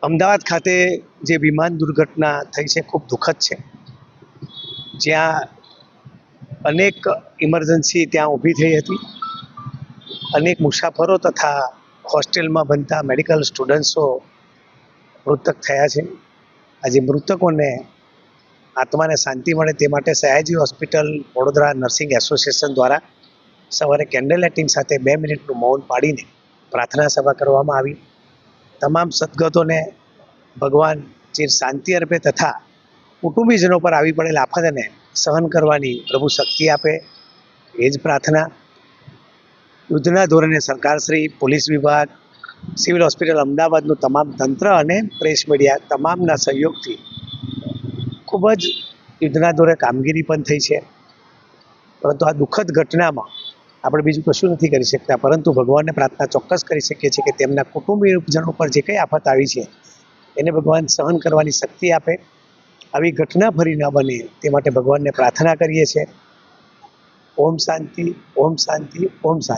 અમદાવાદ ખાતે જે વિમાન દુર્ઘટના થઈ છે ખૂબ દુઃખદ છે, જ્યાં અનેક ઇમરજન્સી ત્યાં ઊભી થઈ હતી. અનેક મુસાફરો તથા હોસ્ટેલમાં ભણતા મેડિકલ સ્ટુડન્ટ્સો મૃતક થયા છે. આજે મૃતકોને આત્માને શાંતિ મળે તે માટે Sayaji hospital Vadodara nursing association દ્વારા સવારે કેન્ડલ લાઇટિંગ સાથે 2 મિનિટનું મૌન પાડીને પ્રાર્થના સભા કરવામાં આવી. તમામ સદગતોને ભગવાન ચિર શાંતિ અર્પે તથા કુટુંબીજનો પર આવી પડેલ આફતને સહન કરવાની પ્રભુ શક્તિ આપે, એ જ પ્રાર્થના. યુદ્ધના ધોરણે સરકારશ્રી, પોલીસ વિભાગ, સિવિલ હોસ્પિટલ અમદાવાદનું તમામ તંત્ર અને પ્રેસ મીડિયા તમામના સહયોગથી ખૂબ જ યુદ્ધના ધોરણે કામગીરી પણ થઈ છે. પરંતુ આ દુઃખદ ઘટનામાં આપણે બીજું કશું નથી કરી શકતા, પરંતુ ભગવાનને પ્રાર્થના ચોક્કસ કરી શકીએ છીએ કે તેમના કુટુંબીજનો પર જે કંઈ આફત આવી છે એને ભગવાન સહન કરવાની શક્તિ આપે. આવી ઘટના ફરી ન બને તે માટે ભગવાનને પ્રાર્થના કરીએ છીએ. ઓમ શાંતિ, ઓમ શાંતિ, ઓમ શાંતિ.